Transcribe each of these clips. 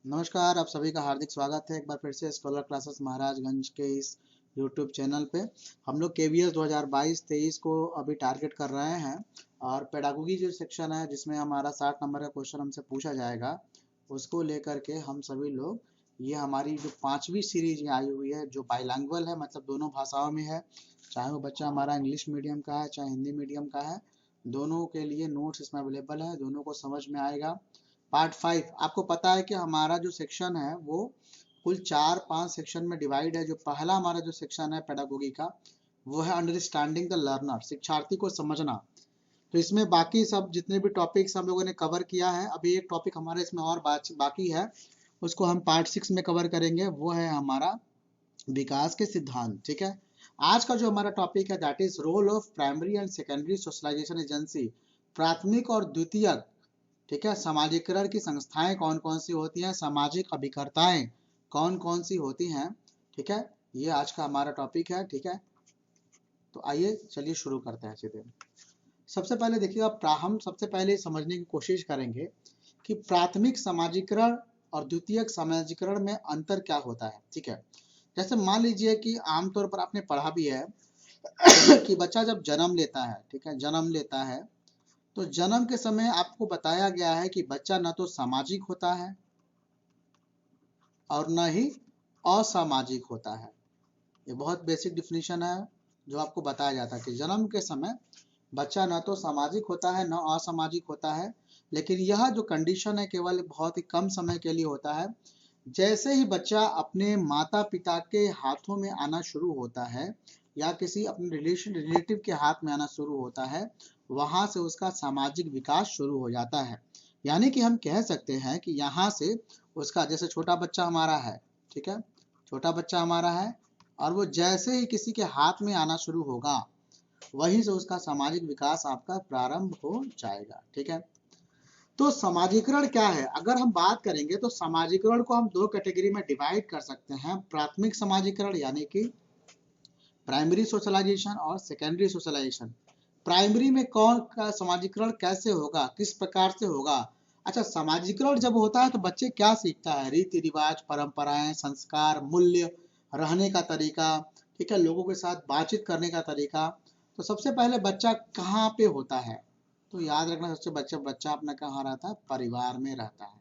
नमस्कार, आप सभी का हार्दिक स्वागत है एक बार फिर से स्कॉलर क्लासेस महाराजगंज के इस यूट्यूब चैनल पे। हम लोग केवीएस 2022-23 को अभी टारगेट कर रहे हैं और पेडागोगी जो सेक्शन है जिसमें हमारा 60 नंबर का क्वेश्चन हमसे पूछा जाएगा, उसको लेकर के हम सभी लोग ये हमारी जो 5वीं सीरीज आई हुई है जो बाइलैंग्वेज है, मतलब दोनों भाषाओं में है, चाहे वो बच्चा हमारा इंग्लिश मीडियम का है चाहे हिंदी मीडियम का है, दोनों के लिए नोट्स इसमें अवेलेबल है, दोनों को समझ में आएगा। पार्ट 5 आपको पता है कि हमारा जो सेक्शन है वो कुल 4-5 सेक्शन में डिवाइड है। जो पहला हमारा जो सेक्शन है पेडागोगी का वो है अंडरस्टैंडिंग द लर्नर, शिक्षार्थी को समझना। तो इसमें बाकी सब जितने भी टॉपिक्स हम लोगों ने कवर किया है, अभी एक टॉपिक हमारे इसमें और बाकी है, उसको हम पार्ट 6 में कवर करेंगे, वो है हमारा विकास के सिद्धांत। ठीक है, आज का जो हमारा टॉपिक है that is role of primary and secondary socialization agency, प्राथमिक और द्वितीयक, ठीक है, समाजीकरण की संस्थाएं कौन कौन सी होती हैं, सामाजिक अभिकर्ताएं कौन कौन सी होती हैं। ठीक है, ये आज का हमारा टॉपिक है। ठीक है, तो आइए चलिए शुरू करते हैं सीधे। सबसे पहले देखिएगा, हम सबसे पहले समझने की कोशिश करेंगे कि प्राथमिक समाजीकरण और द्वितीयक समाजीकरण में अंतर क्या होता है। ठीक है, जैसे मान लीजिए कि आमतौर पर आपने पढ़ा भी है कि बच्चा जब जन्म लेता है, ठीक है, जन्म लेता है तो जन्म के समय आपको बताया गया है कि बच्चा न तो सामाजिक होता है और न ही असामाजिक होता है। ये बहुत बेसिक डिफिनीशन है जो आपको बताया जाता है कि जन्म के समय बच्चा न तो सामाजिक होता है न असामाजिक होता है, लेकिन यह जो कंडीशन है केवल बहुत ही कम समय के लिए होता है। जैसे ही बच्चा अपने माता पिता के हाथों में आना शुरू होता है या किसी अपने रिलेटिव के हाथ में आना शुरू होता है, वहां से उसका सामाजिक विकास शुरू हो जाता है। यानी कि हम कह सकते हैं कि यहाँ से उसका, जैसे छोटा बच्चा हमारा है, ठीक है, छोटा बच्चा हमारा है और वो जैसे ही किसी के हाथ में आना शुरू होगा वहीं से उसका सामाजिक विकास आपका प्रारंभ हो जाएगा। ठीक है, तो समाजीकरण क्या है, अगर हम बात करेंगे तो समाजीकरण को हम दो कैटेगरी में डिवाइड कर सकते हैं। प्राथमिक समाजीकरण यानी कि प्राइमरी सोशलाइजेशन और सेकेंडरी सोशलाइजेशन। प्राइमरी में कौन का समाजीकरण कैसे होगा, किस प्रकार से होगा। अच्छा, समाजीकरण जब होता है तो बच्चे क्या सीखता है, रीति रिवाज, परंपराएं, संस्कार, मूल्य, रहने का तरीका, ठीक है, लोगों के साथ बातचीत करने का तरीका। तो सबसे पहले बच्चा कहाँ पे होता है, तो याद रखना, सबसे बच्चा अपना कहाँ रहता है, परिवार में रहता है।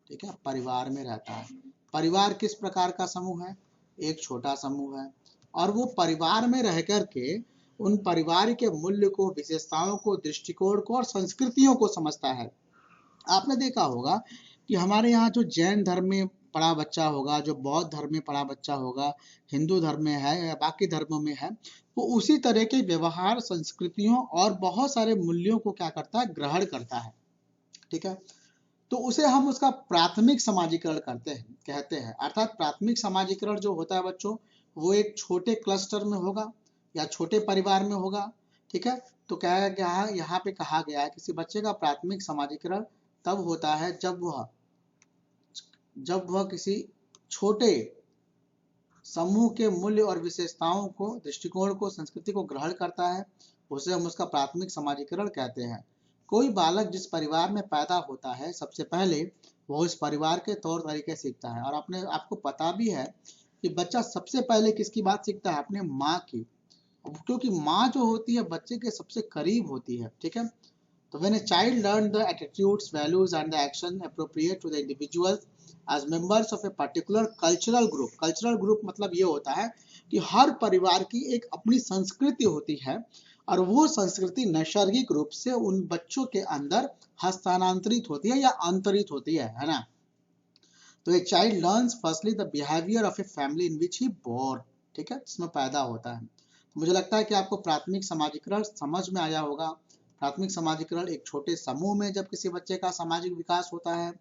ठीक है, परिवार में रहता है। परिवार किस प्रकार का समूह है, एक छोटा समूह है और वो परिवार में रह कर के उन परिवार के मूल्य को, विशेषताओं को, दृष्टिकोण को और संस्कृतियों को समझता है। आपने देखा होगा कि हमारे यहाँ जो जैन धर्म में पढ़ा बच्चा होगा, जो बौद्ध धर्म में पढ़ा बच्चा होगा, हिंदू धर्म में है या बाकी धर्मों में है, वो उसी तरह के व्यवहार, संस्कृतियों और बहुत सारे मूल्यों को क्या करता है, ग्रहण करता है। ठीक है, तो उसे हम उसका प्राथमिक समाजीकरण करते हैं, कहते हैं। अर्थात प्राथमिक समाजीकरण जो होता है बच्चों, वो एक छोटे क्लस्टर में होगा या छोटे परिवार में होगा। ठीक है, तो कहा गया है, यहाँ पे कहा गया है किसी बच्चे का प्राथमिक समाजीकरण तब होता है जब वह किसी छोटे समूह के मूल्य और विशेषताओं को, दृष्टिकोण को, संस्कृति को ग्रहण करता है, उसे हम उसका प्राथमिक समाजीकरण कहते हैं। कोई बालक जिस परिवार में पैदा होता है सबसे पहले वो उस परिवार के तौर तरीके सीखता है। और आपको पता भी है कि बच्चा सबसे पहले किसकी बात सीखता है, अपने माँ की, क्योंकि माँ जो होती है बच्चे के सबसे करीब होती है। ठीक है, तो when a child learns the attitudes, values and the action appropriate to the individual as members of a particular cultural group मतलब ये होता है कि हर परिवार की एक अपनी संस्कृति होती है और वो संस्कृति नैसर्गिक रूप से उन बच्चों के अंदर हस्तांतरित होती है या अंतरित होती है ना। तो a child learns firstly the behaviour of a family in which he born, ठीक है, जिसमें पैदा होता है। तो मुझे लगता है कि आपको प्राथमिक समाजीकरण समझ में आया होगा। प्राथमिक समाजीकरण एक छोटे समूह में जब किसी बच्चे का सामाजिक विकास होता है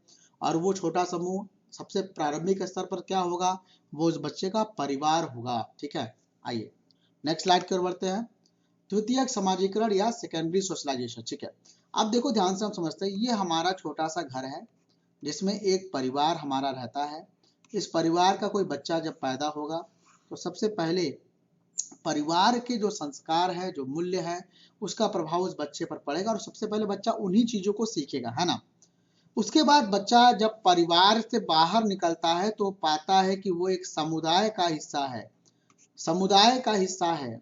और वो छोटा समूह सबसे प्रारंभिक स्तर पर क्या होगा, वो उस बच्चे का परिवार होगा। ठीक है, आइए नेक्स्ट स्लाइड की ओर बढ़ते हैं। द्वितीयक समाजीकरण या सेकेंडरी सोशलाइजेशन। ठीक है, अब देखो ध्यान से हम समझते हैं, ये हमारा छोटा सा घर है जिसमें एक परिवार हमारा रहता है। इस परिवार का कोई बच्चा जब पैदा होगा तो सबसे पहले परिवार के जो संस्कार है, जो मूल्य है, उसका प्रभाव उस बच्चे पर पड़ेगा और सबसे पहले बच्चा उन्हीं चीजों को सीखेगा, है ना। उसके बाद बच्चा जब परिवार से बाहर निकलता है तो पाता है कि वो एक समुदाय का हिस्सा है, समुदाय का हिस्सा है,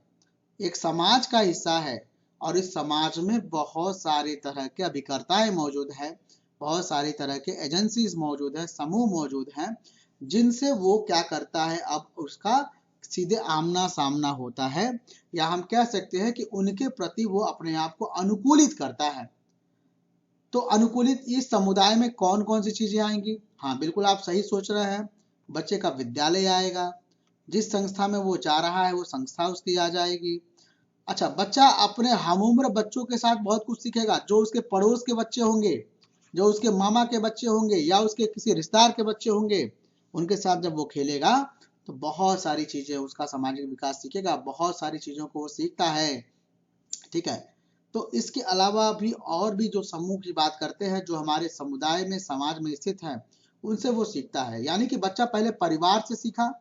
एक समाज का हिस्सा है, और इस समाज में बहुत सारे तरह के अभिकर्ताएं मौजूद हैं, बहुत सारी तरह के एजेंसीज मौजूद हैं, समूह मौजूद हैं, जिनसे वो क्या करता है, अब उसका सीधे आमना सामना होता है, या हम कह सकते हैं कि उनके प्रति वो अपने आप को अनुकूलित करता है। तो अनुकूलित इस समुदाय में कौन कौन सी चीजें आएंगी? हाँ बिल्कुल आप सही सोच रहे हैं, बच्चे का विद्यालय आएगा, जिस संस्था में वो जा रहा है वो संस्था उसकी आ जाएगी। अच्छा, बच्चा अपने हमउम्र बच्चों के साथ बहुत कुछ सीखेगा, जो उसके पड़ोस के बच्चे होंगे, जो उसके मामा के बच्चे होंगे, या उसके किसी रिश्तेदार के बच्चे होंगे, उनके साथ जब वो खेलेगा तो बहुत सारी चीजें उसका सामाजिक विकास सीखेगा, बहुत सारी चीजों को वो सीखता है। ठीक है, तो इसके अलावा भी और भी जो समूह की बात करते हैं, जो हमारे समुदाय में समाज में स्थित है, उनसे वो सीखता है। यानी कि बच्चा पहले परिवार से सीखा,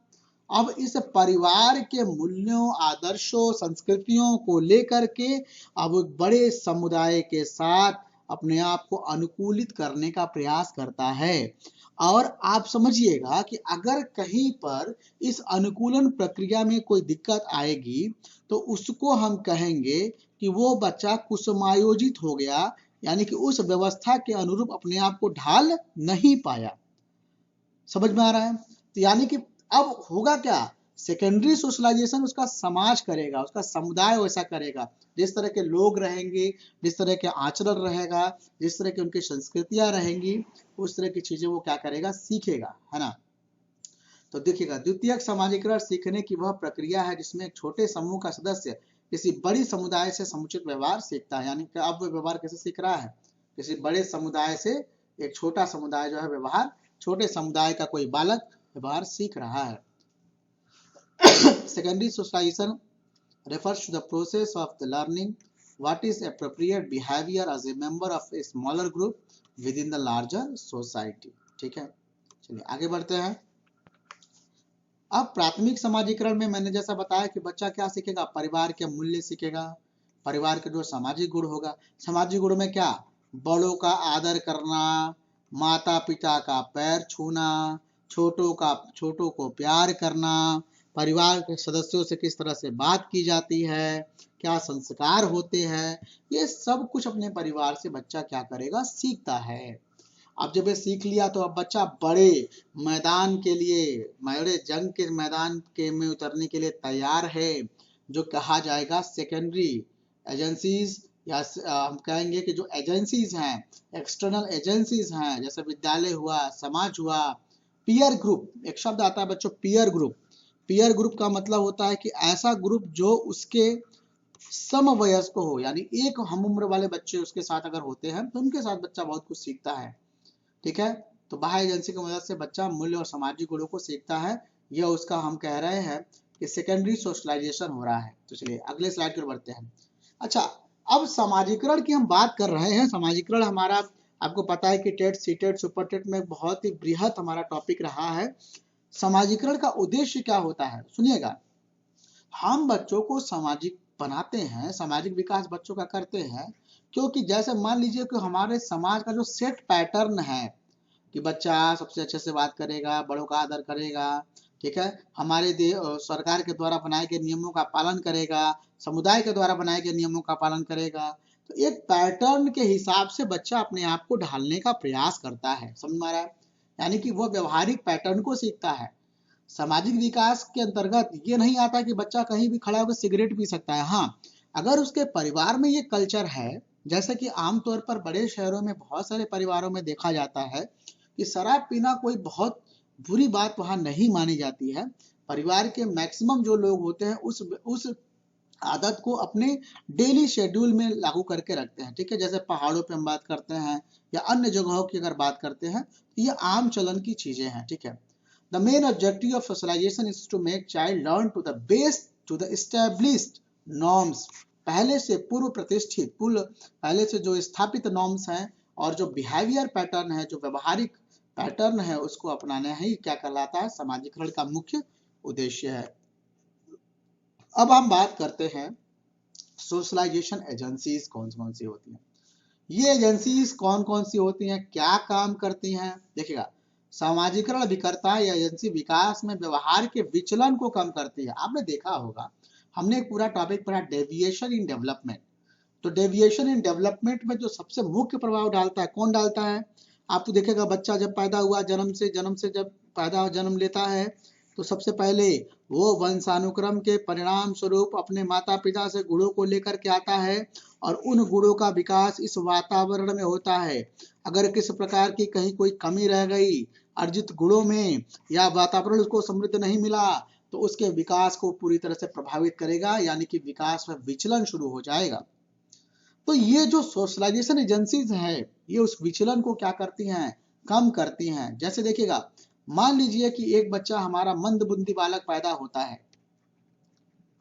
अब इस परिवार के मूल्यों, आदर्शों, संस्कृतियों को लेकर के अब बड़े समुदाय के साथ अपने आप को अनुकूलित करने का प्रयास करता है। और आप समझिएगा कि अगर कहीं पर इस अनुकूलन प्रक्रिया में कोई दिक्कत आएगी तो उसको हम कहेंगे कि वो बच्चा कुसुमायोजित हो गया, यानी कि उस व्यवस्था के अनुरूप अपने आप को ढाल नहीं पाया। समझ में आ रहा है? तो यानी कि अब होगा क्या, सेकेंडरी सोशलाइजेशन उसका समाज करेगा, उसका समुदाय वैसा करेगा, जिस तरह के लोग रहेंगे, जिस तरह के आचरण रहेगा, जिस तरह की उनकी संस्कृतियां रहेंगी, उस तरह की चीजें वो क्या करेगा, सीखेगा, है ना। तो देखिएगा, द्वितीयक समाजीकरण सीखने की वह प्रक्रिया है जिसमें एक छोटे समूह का सदस्य किसी बड़ी समुदाय से समुचित व्यवहार सीखता है। यानी कि अब वो व्यवहार कैसे सीख रहा है, किसी बड़े समुदाय से एक छोटा समुदाय जो है व्यवहार, छोटे समुदाय का कोई बालक व्यवहार सीख रहा है। Secondary socialization refers to the process of the learning what is appropriate behavior as a member of a smaller group within the larger society। ठीक है, चलिए आगे बढ़ते हैं। अब प्राथमिक समाजीकरण में मैंने जैसा बताया कि बच्चा क्या सीखेगा, परिवार के मूल्य सीखेगा, परिवार के जो सामाजिक गुण होगा, सामाजिक गुण में क्या, बड़ों का आदर करना, माता पिता का पैर छूना, छोटों को प्यार करना, परिवार के सदस्यों से किस तरह से बात की जाती है, क्या संस्कार होते हैं, ये सब कुछ अपने परिवार से बच्चा क्या करेगा, सीखता है। अब जब ये सीख लिया तो अब बच्चा बड़े मैदान के लिए, बड़े जंग के मैदान के में उतरने के लिए तैयार है, जो कहा जाएगा सेकेंडरी एजेंसीज, या हम कहेंगे कि जो एजेंसीज हैं, एक्सटर्नल एजेंसीज हैं, जैसे विद्यालय हुआ, समाज हुआ, पीयर ग्रुप, एक शब्द आता है बच्चों, पीयर ग्रुप। पीयर ग्रुप का मतलब होता है कि ऐसा ग्रुप जो उसके समवयस्क हो, यानी एक हम उम्र वाले बच्चे उसके साथ अगर होते हैं तो उनके साथ बच्चा बहुत कुछ सीखता है। ठीक है, तो बाह्य एजेंसी की मदद से बच्चा मूल्य और सामाजिक गुणों को सीखता है, यह उसका हम कह रहे हैं कि सेकेंडरी सोशलाइजेशन हो रहा है। तो चलिए अगले स्लाइड पर बढ़ते हैं। अच्छा, अब समाजीकरण की हम बात कर रहे हैं। समाजीकरण हमारा, आपको पता है कि टेट, सीटेट, सुपर टेट में बहुत ही बृहत हमारा टॉपिक रहा है। समाजीकरण का उद्देश्य क्या होता है, सुनिएगा। हम बच्चों को सामाजिक बनाते हैं, सामाजिक विकास बच्चों का करते हैं, क्योंकि जैसे मान लीजिए कि हमारे समाज का जो सेट पैटर्न है कि बच्चा सबसे अच्छे से बात करेगा, बड़ों का आदर करेगा, ठीक है, हमारे सरकार के द्वारा बनाए गए नियमों का पालन करेगा, समुदाय के द्वारा बनाए गए नियमों का पालन करेगा, तो एक पैटर्न के हिसाब से बच्चा अपने आप को ढालने का प्रयास करता है। समझ में आ रहा है? यानी कि वह व्यवहारिक पैटर्न को सीखता है। सामाजिक विकास के अंतर्गत ये नहीं आता कि बच्चा कहीं भी खड़ा होकर सिगरेट पी सकता है। हाँ, अगर उसके परिवार में ये कल्चर है, जैसे कि आमतौर पर बड़े शहरों में बहुत सारे परिवारों में देखा जाता है कि शराब पीना कोई बहुत बुरी बात वहां नहीं मानी जाती है। परिवार के मैक्सिमम जो लोग होते हैं उस आदत को अपने डेली शेड्यूल में लागू करके रखते हैं। ठीक है, जैसे पहाड़ों पे हम बात करते हैं या अन्य जगहों की अगर बात करते हैं, तो ये आम चलन की चीजें हैं। ठीक है, the main objective of socialization is to make child learn to the based to the established norms, पहले से पूर्व प्रतिष्ठित, पहले से जो स्थापित नॉर्म्स हैं, और जो बिहेवियर पैटर्न है, जो व्यवहारिक पैटर्न है, उसको अपनाना ही क्या कहलाता है, समाजीकरण का मुख्य उद्देश्य है। अब हम बात करते हैं सोशलाइजेशन एजेंसीज कौन कौन सी होती हैं। ये एजेंसीज कौन कौन सी होती हैं, क्या काम करती हैं? देखिएगा, सामाजिकरण अभिकर्ता या एजेंसी विकास में व्यवहार के विचलन को कम करती है। आपने देखा होगा, हमने एक पूरा टॉपिक पढ़ा डेविएशन इन डेवलपमेंट। तो डेविएशन इन डेवलपमेंट में जो सबसे मुख्य प्रभाव डालता है, कौन डालता है? आप तो देखेगा, बच्चा जब पैदा हुआ, जन्म से जब जन्म लेता है, तो सबसे पहले वो वंशानुक्रम के परिणाम स्वरूप अपने माता पिता से गुणों को लेकर के आता है, और उन गुणों का विकास इस वातावरण में होता है। अगर किस प्रकार की कहीं कोई कमी रह गई अर्जित गुणों में, या वातावरण उसको समृद्ध नहीं मिला, तो उसके विकास को पूरी तरह से प्रभावित करेगा, यानी कि विकास में विचलन शुरू हो जाएगा। तो ये जो सोशलाइजेशन एजेंसीज है, ये उस विचलन को क्या करती हैं, कम करती हैं। जैसे देखिएगा, मान लीजिए कि एक बच्चा हमारा मंदबुद्धि बालक पैदा होता है,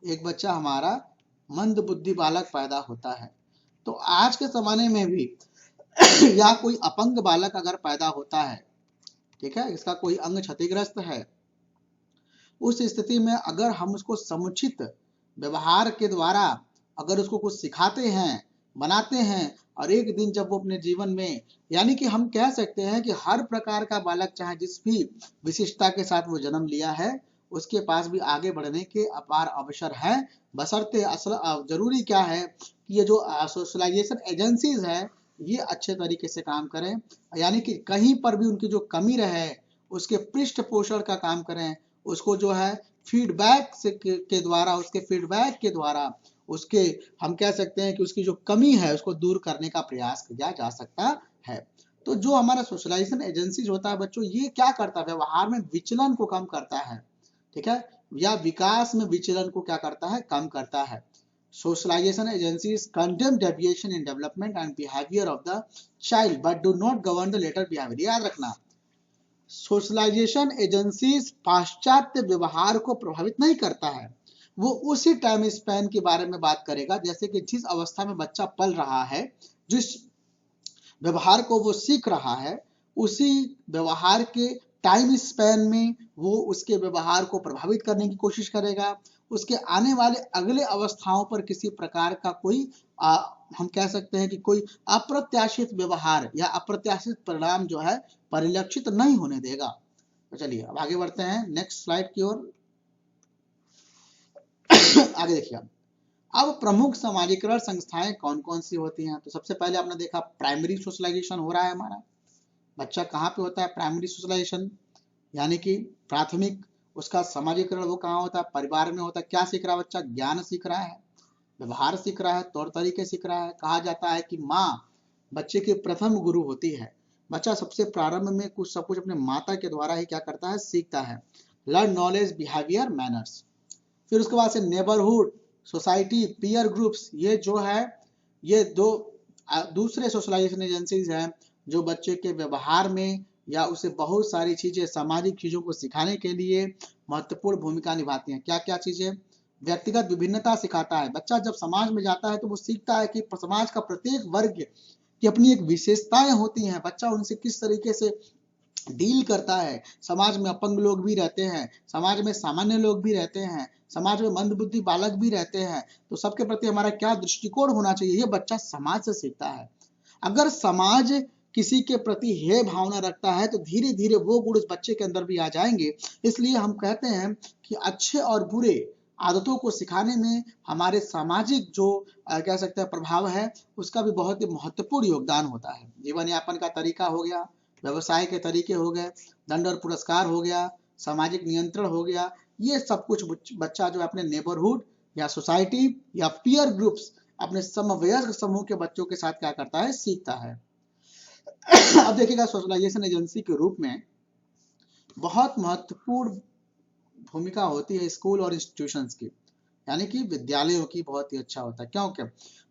एक बच्चा हमारा मंदबुद्धि बालक पैदा होता है, तो आज के जमाने में भी या कोई अपंग बालक अगर पैदा होता है, ठीक है, इसका कोई अंग क्षतिग्रस्त है, उस स्थिति में अगर हम उसको समुचित व्यवहार के द्वारा अगर उसको कुछ सिखाते हैं, बनाते हैं, और एक दिन जब वो अपने जीवन में, यानी कि हम कह सकते हैं कि हर प्रकार का बालक चाहे जिस भी विशिष्टता के साथ वो जन्म लिया है, उसके पास भी आगे बढ़ने के अपार अवसर है, बशर्ते असल जरूरी क्या है कि ये जो सोशलाइजेशन एजेंसीज है, ये अच्छे तरीके से काम करें, यानी कि कहीं पर भी उनकी जो कमी रहे उसके पृष्ठ पोषण का काम करें, उसको जो है फीडबैक से के द्वारा, उसके फीडबैक के द्वारा उसके, हम कह सकते हैं कि उसकी जो कमी है उसको दूर करने का प्रयास किया जा सकता है। तो जो हमारा सोशलाइजेशन एजेंसीज होता है बच्चों, ये क्या करता है, व्यवहार में विचलन को कम करता है, ठीक है, या विकास में विचलन को क्या करता है, कम करता है। Socialization agencies condemn deviation in development and behaviour of the child but do not govern the later behaviour. याद रखना, सोशलाइजेशन एजेंसीज पाश्चात्य व्यवहार को प्रभावित नहीं करता है, वो उसी टाइम स्पैन के बारे में बात करेगा, जैसे कि जिस अवस्था में बच्चा पल रहा है, जिस व्यवहार को वो सीख रहा है, उसी व्यवहार के टाइम स्पैन में वो उसके व्यवहार को प्रभावित करने की कोशिश करेगा। उसके आने वाले अगले अवस्थाओं पर किसी प्रकार का कोई हम कह सकते हैं कि कोई अप्रत्याशित व्यवहार या अप्रत्याशित परिणाम जो है परिलक्षित नहीं होने देगा। तो चलिए अब आगे बढ़ते हैं नेक्स्ट स्लाइड की ओर। आगे देखिए, अब प्रमुख समाजीकरण संस्थाएं कौन कौन सी होती हैं? तो सबसे पहले आपने देखा प्राइमरी सोशलाइजेशन हो रहा है हमारा। बच्चा कहाँ पे होता है प्राइमरी सोशलाइजेशन, यानी कि प्राथमिक उसका समाजीकरण वो कहाँ होता है, परिवार में होता है। क्या सीख रहा है बच्चा, ज्ञान सीख रहा है, व्यवहार सीख रहा है, तौर तरीके सीख रहा है। कहा जाता है कि माँ बच्चे की प्रथम गुरु होती है। बच्चा सबसे प्रारंभ में कुछ सब कुछ अपने माता के द्वारा ही क्या करता है, सीखता है। Learn knowledge, behaviour, manners. फिर उसके बाद से नेबरहुड, सोसाइटी, पीयर ग्रुप्स, ये जो है ये दो दूसरे सोशलाइजेशन एजेंसीज हैं जो बच्चे के व्यवहार में या उसे बहुत सारी चीजें, सामाजिक चीजों को सिखाने के लिए महत्वपूर्ण भूमिका निभाती हैं। क्या क्या चीजें? व्यक्तिगत विभिन्नता सिखाता है। बच्चा जब समाज में जाता है तो वो सीखता है कि समाज का प्रत्येक वर्ग की अपनी एक विशेषताएं होती हैं। बच्चा उनसे किस तरीके से डील करता है। समाज में अपंग लोग भी रहते हैं, समाज में सामान्य लोग भी रहते हैं, समाज में मंदबुद्धि बालक भी रहते हैं, तो सबके प्रति हमारा क्या दृष्टिकोण होना चाहिए, ये बच्चा समाज से सीखता है। अगर समाज किसी के प्रति हे भावना रखता है तो धीरे धीरे वो गुण उस बच्चे के अंदर भी आ जाएंगे। इसलिए हम कहते हैं कि अच्छे और बुरे आदतों को सिखाने में हमारे सामाजिक जो कह सकते हैं प्रभाव है, उसका भी बहुत ही महत्वपूर्ण योगदान होता है। जीवन यापन का तरीका हो गया, व्यवसाय के तरीके हो गए, दंड और पुरस्कार हो गया, सामाजिक नियंत्रण हो गया, ये सब कुछ बच्चा जो अपने नेबरहुड या सोसाइटी या पीयर ग्रुप्स, अपने समवयस्क समूह के बच्चों के साथ क्या करता है, सीखता है। अब देखिएगा, सोशलाइजेशन एजेंसी के रूप में बहुत महत्वपूर्ण भूमिका होती है स्कूल और इंस्टीट्यूशंस की, यानी कि विद्यालयों की बहुत ही अच्छा होता है। क्योंकि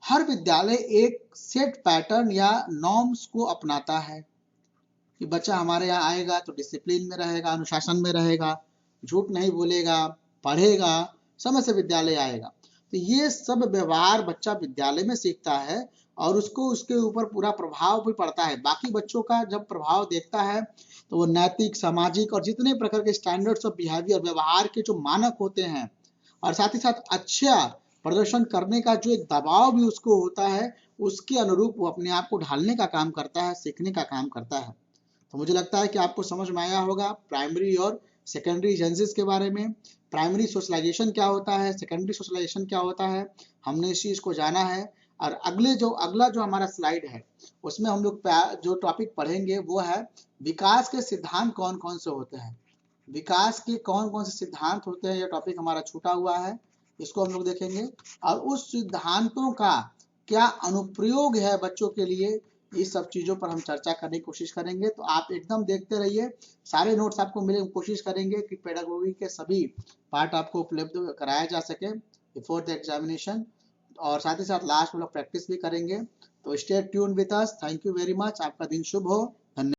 हर विद्यालय एक सेट पैटर्न या नॉर्म्स को अपनाता है कि बच्चा हमारे यहाँ आएगा तो डिसिप्लिन में रहेगा, अनुशासन में रहेगा, झूठ नहीं बोलेगा, पढ़ेगा, समय से विद्यालय आएगा। तो ये सब व्यवहार बच्चा विद्यालय में सीखता है और उसको उसके ऊपर पूरा प्रभाव भी पड़ता है। बाकी बच्चों का जब प्रभाव देखता है तो वो नैतिक, सामाजिक और जितने प्रकार के स्टैंडर्ड्स ऑफ बिहेवियर, व्यवहार के जो मानक होते हैं, और साथ ही साथ अच्छा प्रदर्शन करने का जो एक दबाव भी उसको होता है, उसके अनुरूप वो अपने आप को ढालने का काम करता है, सीखने का काम करता है। तो मुझे लगता है कि आपको समझ में आया होगा प्राइमरी और सेकेंडरी एजेंसीज के बारे में। प्राइमरी सोशलाइजेशन क्या होता है, सेकेंडरी सोशलाइजेशन क्या होता है, हमने इस चीज़ को जाना है। और अगला जो हमारा स्लाइड है उसमें हम लोग जो टॉपिक पढ़ेंगे वो है विकास के सिद्धांत कौन कौन से होते हैं। विकास के कौन कौन से सिद्धांत होते हैं, यह टॉपिक हमारा छूटा हुआ है, इसको हम लोग देखेंगे। और उस सिद्धांतों का क्या अनुप्रयोग है बच्चों के लिए, इस सब चीज़ों पर हम चर्चा करने की कोशिश करेंगे। तो आप एकदम देखते रहिए, सारे नोट्स आपको मिले। कोशिश करेंगे कि पेडागोगी के सभी पार्ट आपको उपलब्ध कराया जा सके बिफोर द एग्जामिनेशन, और साथ ही साथ लास्ट में लोग प्रैक्टिस भी करेंगे। तो stay tune with us. Thank you very much. आपका दिन शुभ हो। धन्यवाद।